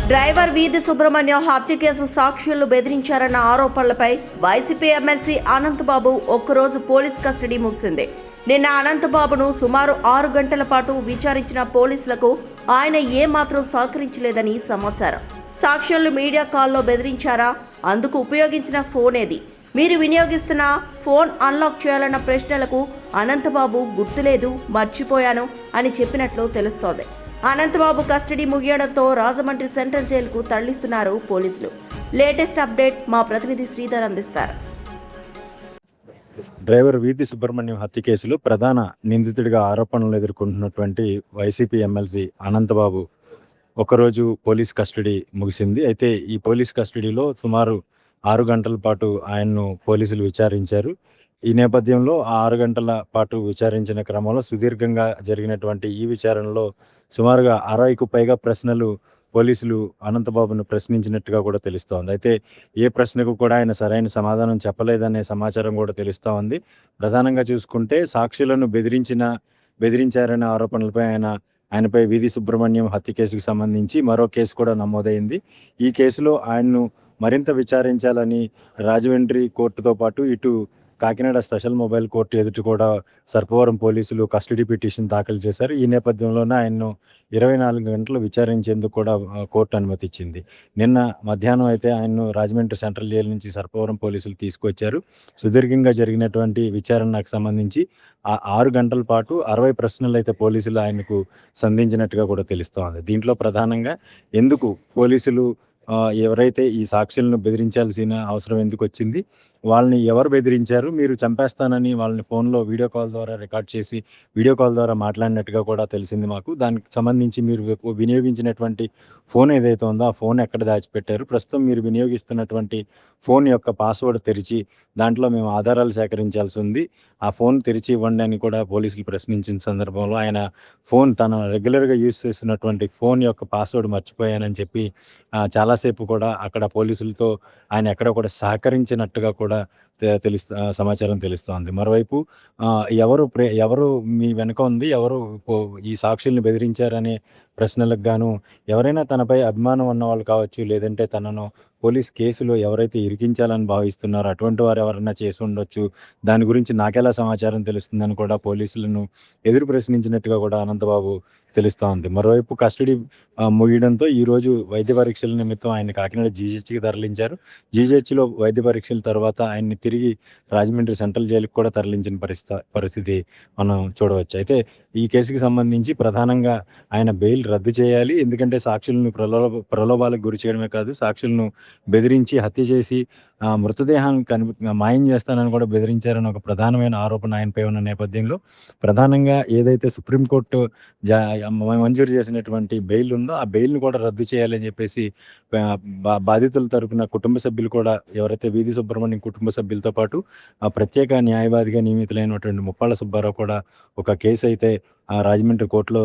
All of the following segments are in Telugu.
డ్రైవర్ వీధి సుబ్రహ్మణ్యం హత్య కేసు సాక్షులు బెదిరించారన్న ఆరోపణలపై వైసీపీ ఎమ్మెల్సీ అనంతబాబు ఒక్కరోజు పోలీస్ కస్టడీ ముగిసింది. నిన్న అనంతబాబును సుమారు 6 గంటల పాటు విచారించిన పోలీసులకు ఆయన ఏమాత్రం సహకరించలేదని సమాచారం. సాక్షులు మీడియా కాల్లో బెదిరించారా? అందుకు ఉపయోగించిన ఫోన్ ఏది? మీరు వినియోగిస్తున్న ఫోన్ అన్లాక్ చేయాలన్న ప్రశ్నలకు అనంతబాబు గుర్తులేదు, మర్చిపోయాను అని చెప్పినట్లు తెలుస్తోంది. అనంతబాబు కస్టడీ ముగియడంతో రాజమండ్రి సెంట్రల్ జైలుకు తరలిస్తున్నారు పోలీసులు. లేటెస్ట్ అప్డేట్ మా ప్రతినిధి శ్రీధర్ అందిస్తారు. డ్రైవర్ వీధి సుబ్రహ్మణ్యం హత్య కేసులో ప్రధాన నిందితుడిగా ఆరోపణలు ఎదుర్కొంటున్నటువంటి వైసీపీ ఎమ్మెల్సీ అనంతబాబు ఒకరోజు పోలీస్ కస్టడీ ముగిసింది. అయితే ఈ పోలీస్ కస్టడీలో సుమారు 6 గంటల పాటు ఆయన్ను పోలీసులు విచారించారు. ఈ నేపథ్యంలో ఆ 6 గంటల పాటు విచారించిన క్రమంలో సుదీర్ఘంగా జరిగినటువంటి ఈ విచారణలో సుమారుగా 60కు పైగా ప్రశ్నలు పోలీసులు అనంతబాబును ప్రశ్నించినట్టుగా కూడా తెలుస్తోంది. అయితే ఏ ప్రశ్నకు కూడా ఆయన సరైన సమాధానం చెప్పలేదనే సమాచారం కూడా తెలుస్తూ ఉంది. ప్రధానంగా చూసుకుంటే సాక్షులను బెదిరించారనే ఆరోపణలపై ఆయనపై వీధి సుబ్రహ్మణ్యం హత్య కేసుకు సంబంధించి మరో కేసు కూడా నమోదైంది. ఈ కేసులో ఆయన్ను మరింత విచారించాలని రాజమండ్రి కోర్టుతో పాటు ఇటు కాకినాడ స్పెషల్ మొబైల్ కోర్టు ఎదుట కూడా సర్పవరం పోలీసులు కస్టడీ పిటిషన్ దాఖలు చేశారు. ఈ నేపథ్యంలోనే ఆయన్ను 24 గంటలు విచారించేందుకు కూడా కోర్టు అనుమతి ఇచ్చింది. నిన్న మధ్యాహ్నం అయితే ఆయన్ను రాజమండ్రి సెంట్రల్ జైలు నుంచి సర్పవరం పోలీసులు తీసుకొచ్చారు. సుదీర్ఘంగా జరిగినటువంటి విచారణకు సంబంధించి ఆ 6 గంటల పాటు 60 ప్రశ్నలు అయితే పోలీసులు ఆయనకు సంధించినట్టుగా కూడా తెలుస్తోంది. దీంట్లో ప్రధానంగా ఎందుకు పోలీసులు ఎవరైతే ఈ సాక్షులను బెదిరించాల్సిన అవసరం ఎందుకు వచ్చింది, వాళ్ళని ఎవరు బెదిరించారు, మీరు చంపేస్తానని వాళ్ళని ఫోన్లో వీడియో కాల్ ద్వారా రికార్డ్ చేసి వీడియో కాల్ ద్వారా మాట్లాడినట్టుగా కూడా తెలిసింది మాకు. దానికి సంబంధించి మీరు వినియోగించినటువంటి ఫోన్ ఏదైతే ఉందో ఆ ఫోన్ ఎక్కడ దాచిపెట్టారు, ప్రస్తుతం మీరు వినియోగిస్తున్నటువంటి ఫోన్ యొక్క పాస్వర్డ్ తెరిచి దాంట్లో మేము ఆధారాలు సేకరించాల్సి ఉంది, ఆ ఫోన్ తెరిచి ఇవ్వండి అని కూడా పోలీసులు ప్రశ్నించిన సందర్భంలో ఆయన ఫోన్ తను రెగ్యులర్గా యూజ్ చేస్తున్నటువంటి ఫోన్ యొక్క పాస్వర్డ్ మర్చిపోయానని చెప్పి చాలాసేపు కూడా అక్కడ పోలీసులతో ఆయన ఎక్కడ కూడా సహకరించినట్టుగా కూడా సమాచారం తెలుస్తోంది. మరోవైపు ఎవరు మీ వెనుక ఉంది, ఎవరు ఈ సాక్షుల్ని బెదిరించారనే ప్రశ్నలకు గాను ఎవరైనా తనపై అభిమానం ఉన్నవాళ్ళు కావచ్చు, లేదంటే తనను పోలీస్ కేసులో ఎవరైతే ఇరికించాలని భావిస్తున్నారో అటువంటి వారు ఎవరైనా చేసి ఉండొచ్చు, దాని గురించి నాకెలా సమాచారం తెలుస్తుందని కూడా పోలీసులను ఎదురు ప్రశ్నించినట్టుగా కూడా అనంతబాబు తెలుస్తూ ఉంది. మరోవైపు కస్టడీ ముగియడంతో ఈరోజు వైద్య పరీక్షల నిమిత్తం ఆయన కాకినాడ జీజీహెచ్కి తరలించారు. జీజీహెచ్లో వైద్య పరీక్షల తర్వాత ఆయన్ని తిరిగి రాజమండ్రి సెంట్రల్ జైలుకి కూడా తరలించిన పరిస్థితి మనం చూడవచ్చు. అయితే ఈ కేసుకి సంబంధించి ప్రధానంగా ఆయన బెయిల్ రద్దు చేయాలి. ఎందుకంటే సాక్షులను ప్రలోభాలకు గురి చేయడమే కాదు, సాక్షులను బెదిరించి హత్య చేసి మృతదేహాన్ని మాయం చేస్తానని కూడా బెదిరించారని ఒక ప్రధానమైన ఆరోపణ ఆయనపై ఉన్న నేపథ్యంలో ప్రధానంగా ఏదైతే సుప్రీంకోర్టు మంజూరు చేసినటువంటి బెయిల్ ఉందో ఆ బెయిల్ను కూడా రద్దు చేయాలని చెప్పేసి బాధితుల తరపున కుటుంబ సభ్యులు కూడా ఎవరైతే వీధి సుబ్రహ్మణ్యం కుటుంబ సభ్యులతో పాటు ప్రత్యేక న్యాయవాదిగా నియమితులైనటువంటి ముప్పాళ్ళ సుబ్బారావు కూడా ఒక కేసు అయితే రాజమండ్రి కోర్టులో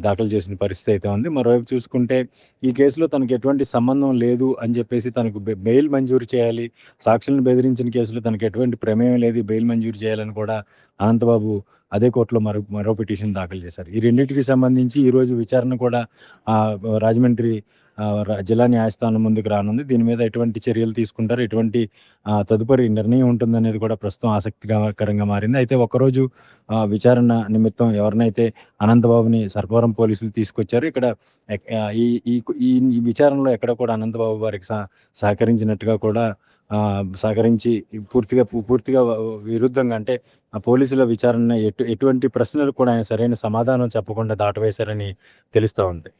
దాఖలు చేసిన పరిస్థితి అయితే ఉంది. మరోవైపు చూసుకుంటే ఈ కేసులో తనకు ఎటువంటి సంబంధం లేదు అని చెప్పేసి తనకు బెయిల్ మంజూరు చేయాలి, సాక్షులను బెదిరించిన కేసులో తనకు ఎటువంటి ప్రమేయం లేదు, బెయిల్ మంజూరు చేయాలని కూడా అనంతబాబు అదే కోర్టులో మరో పిటిషన్ దాఖలు చేశారు. ఈ రెండింటికి సంబంధించి ఈరోజు విచారణ కూడా రాజమండ్రి జిల్లా న్యాయస్థానం ముందుకు రానుంది. దీని మీద ఎటువంటి చర్యలు తీసుకుంటారు, ఎటువంటి తదుపరి నిర్ణయం ఉంటుందనేది కూడా ప్రస్తుతం ఆసక్తికరంగా మారింది. అయితే ఒకరోజు విచారణ నిమిత్తం ఎవరినైతే అనంతబాబుని సర్పవరం పోలీసులు తీసుకొచ్చారు, ఇక్కడ ఈ విచారణలో ఎక్కడ కూడా అనంతబాబు వారికి సహకరించినట్టుగా కూడా సహకరించి పూర్తిగా విరుద్ధంగా అంటే పోలీసుల విచారణ ఎటువంటి ప్రశ్నలు కూడా ఆయన సరైన సమాధానం చెప్పకుండా దాటవేశారని తెలుస్తూ ఉంది.